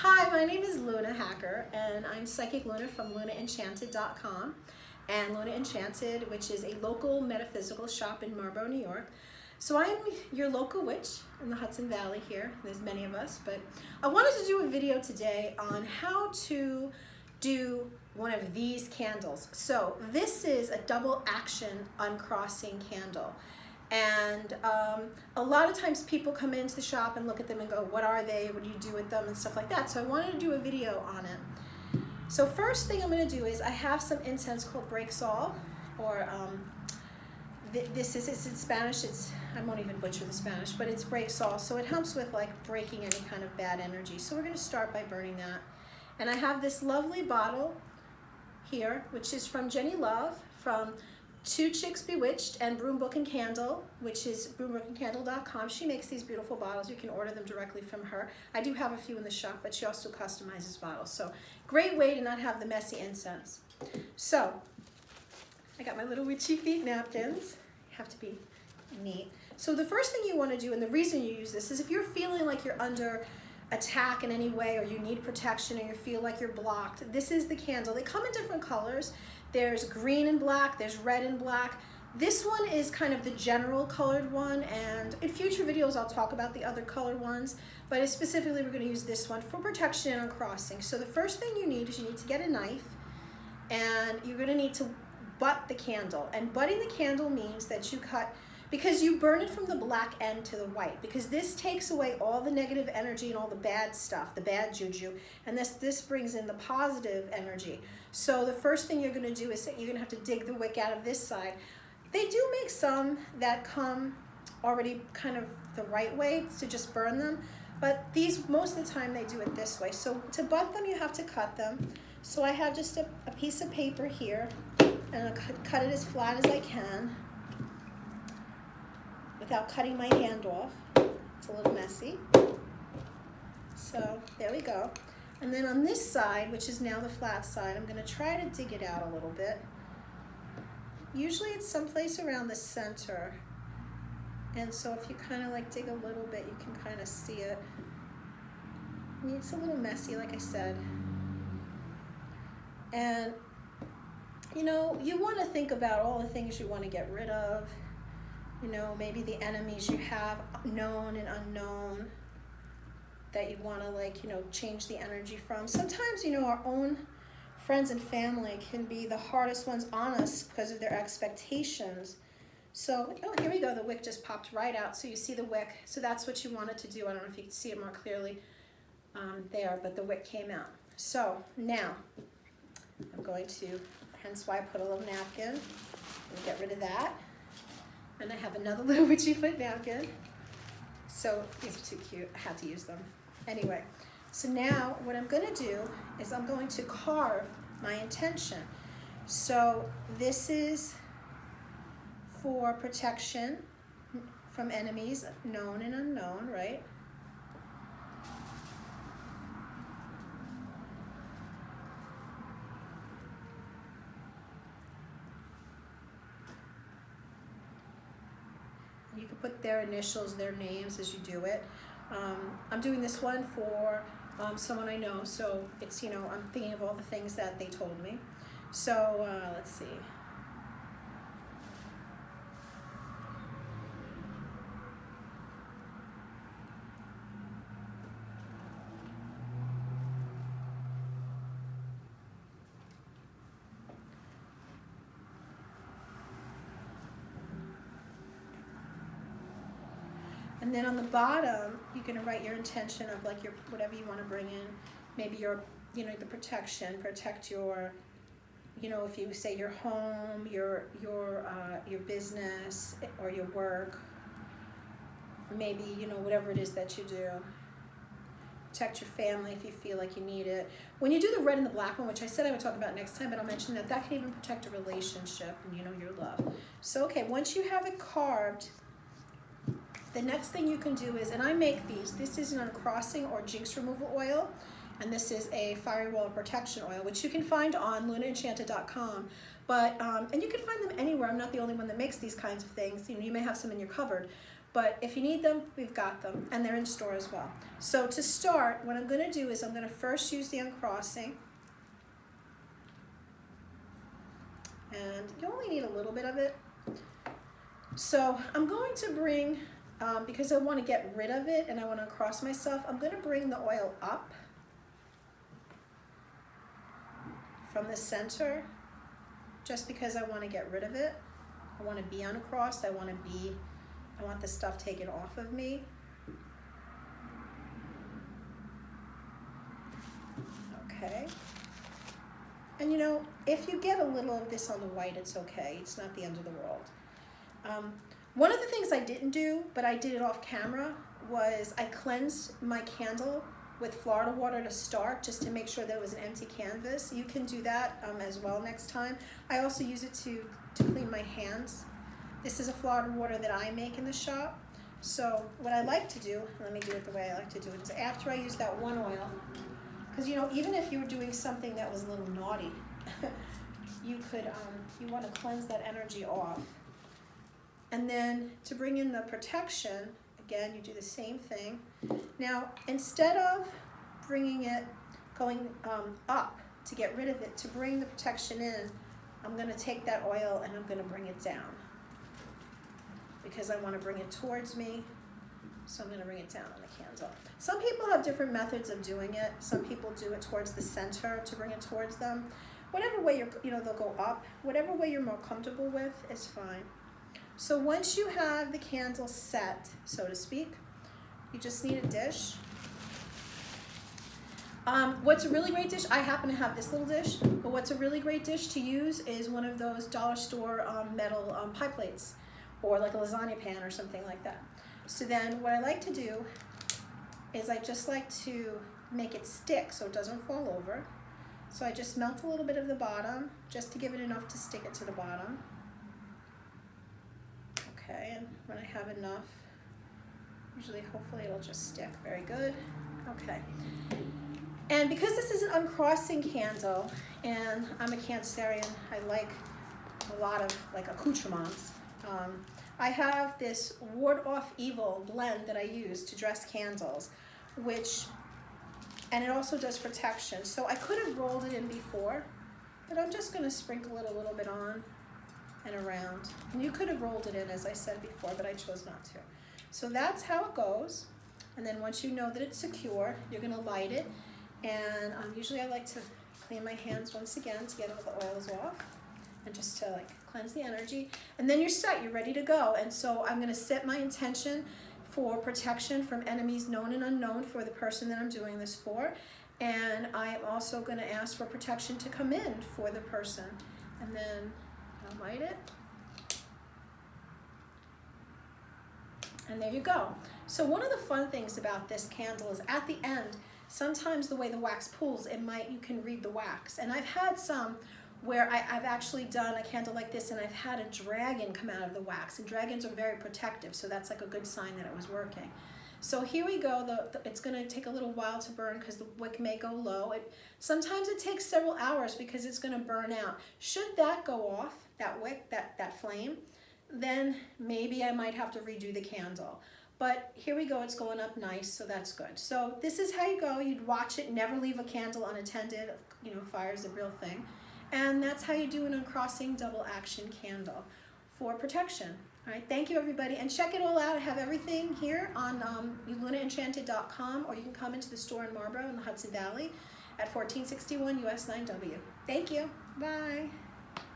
Hi, my name is Luna Hacker, and I'm Psychic Luna from Enchanted.com and Luna Enchanted, which is a local metaphysical shop in Marlboro, New York. So I'm your local witch in the Hudson Valley here. There's many of us, but I wanted to do a video today on how to do one of these candles. So this is a double action uncrossing candle. And a lot of times people come into the shop and look at them and go, what are they? What do you do with them? And stuff like that. So I wanted to do a video on it. So first thing I'm going to do is I have some incense called Breaks All, or it's in Spanish. I won't even butcher the Spanish, but it's Breaks All. So it helps with like breaking any kind of bad energy. So we're going to start by burning that. And I have this lovely bottle here, which is from Jenny Love, from Two Chicks Bewitched and Broom Book and Candle, which is broombookandcandle.com. She makes these beautiful bottles. You can order them directly from her. I do have a few in the shop, but she also customizes bottles. So great way to not have the messy incense. So I got my little witchy feet napkins. Have to be neat. So the first thing you want to do, and the reason you use this, is if you're feeling like you're under attack in any way, or you need protection, or you feel like you're blocked, this is the candle. They come in different colors. There's green and black, there's red and black. This one is kind of the general colored one, and in future videos I'll talk about the other colored ones, but specifically we're going to use this one for protection and uncrossing. So the first thing you need is you need to get a knife, and you're going to need to butt the candle. And butting the candle means that you cut, because you burn it from the black end to the white, because this takes away all the negative energy and all the bad stuff, the bad juju, and this brings in the positive energy. So the first thing you're going to do is that you're going to have to dig the wick out of this side. They do make some that come already kind of the right way to just burn them, but these, most of the time they do it this way. So to butt them, you have to cut them. So I have just a piece of paper here, and I'll cut it as flat as I can without cutting my hand off. It's a little messy. So there we go. And then on this side, which is now the flat side, I'm going to try to dig it out a little bit. Usually it's someplace around the center. And so if you kind of like dig a little bit, you can kind of see it. It's a little messy, like I said. And you know, you want to think about all the things you want to get rid of. You know, maybe the enemies you have, known and unknown, that you want to, like, you know, change the energy from. Sometimes, you know, our own friends and family can be the hardest ones on us because of their expectations. So, oh, here we go. The wick just popped right out. So you see the wick. So that's what you wanted to do. I don't know if you can see it more clearly there, but the wick came out. So now I'm going to, hence why I put a little napkin, and get rid of that. And I have another little witchy foot napkin. So these are too cute. I had to use them. Anyway, so now what I'm going to do is I'm going to carve my intention. So this is for protection from enemies, known and unknown, right? You can put their initials, their names as you do it. I'm doing this one for someone I know, so it's, you know, I'm thinking of all the things that they told me. So let's see. And then on the bottom, you're going to write your intention of like your, whatever you want to bring in. Maybe your, you know, the protection, protect your, you know, if you say your home, your business, or your work. Maybe, you know, whatever it is that you do. Protect your family if you feel like you need it. When you do the red and the black one, which I said I would talk about next time, but I'll mention that that can even protect a relationship and, you know, your love. So, okay, once you have it carved, the next thing you can do is, and I make these, this is an uncrossing or jinx removal oil, and this is a fiery wall protection oil, which you can find on Enchanted.com. But, and you can find them anywhere. I'm not the only one that makes these kinds of things. You know, you may have some in your cupboard. But if you need them, we've got them, and they're in store as well. So to start, what I'm gonna do is I'm gonna first use the Uncrossing. And you only need a little bit of it. So I'm going to bring, because I want to get rid of it and I want to uncross myself, I'm going to bring the oil up from the center, just because I want to get rid of it. I want to be uncrossed. I want the stuff taken off of me. Okay. And you know, if you get a little of this on the white, it's okay. It's not the end of the world. One of the things I didn't do, but I did it off camera, was I cleansed my candle with Florida water to start, just to make sure that it was an empty canvas. You can do that as well next time. I also use it to clean my hands. This is a Florida water that I make in the shop. So what I like to do, let me do it the way I like to do it, is after I use that one oil, because you know, even if you were doing something that was a little naughty, you could, you want to cleanse that energy off. And then to bring in the protection, again, you do the same thing. Now, instead of bringing it, going up to get rid of it, to bring the protection in, I'm going to take that oil and I'm going to bring it down. Because I want to bring it towards me, so I'm going to bring it down on the candle. Some people have different methods of doing it. Some people do it towards the center to bring it towards them. Whatever way they'll go up. Whatever way you're more comfortable with is fine. So once you have the candle set, so to speak, you just need a dish. What's a really great dish, I happen to have this little dish, but what's a really great dish to use is one of those dollar store metal pie plates, or like a lasagna pan or something like that. So then what I like to do is I just like to make it stick so it doesn't fall over. So I just melt a little bit of the bottom just to give it enough to stick it to the bottom. Okay, and when I have enough, usually hopefully it'll just stick. Very good. Okay. And because this is an uncrossing candle, and I'm a Cancerian, I like a lot of like accoutrements. I have this Ward Off Evil blend that I use to dress candles, and it also does protection. So I could have rolled it in before, but I'm just gonna sprinkle it a little bit on and around. And you could have rolled it in, as I said before, but I chose not to. So that's how it goes. And then once you know that it's secure, you're gonna light it. And usually I like to clean my hands once again to get all the oils off, and just to like cleanse the energy. And then you're set, you're ready to go. And so I'm gonna set my intention for protection from enemies known and unknown for the person that I'm doing this for. And I am also gonna ask for protection to come in for the person. And then I'll light it. And there you go. So one of the fun things about this candle is at the end, sometimes the way the wax pulls, you can read the wax. And I've had some where I've actually done a candle like this and I've had a dragon come out of the wax. And dragons are very protective, so that's like a good sign that it was working. So here we go. It's gonna take a little while to burn because the wick may go low. Sometimes it takes several hours because it's gonna burn out. Should that go off, that wick, that flame, then maybe I might have to redo the candle. But here we go, it's going up nice, so that's good. So this is how you go. You'd watch it, never leave a candle unattended. You know, fire's a real thing. And that's how you do an uncrossing double action candle for protection. All right, thank you everybody. And check it all out. I have everything here on Enchanted.com, or you can come into the store in Marlboro in the Hudson Valley at 1461 US 9W. Thank you, bye.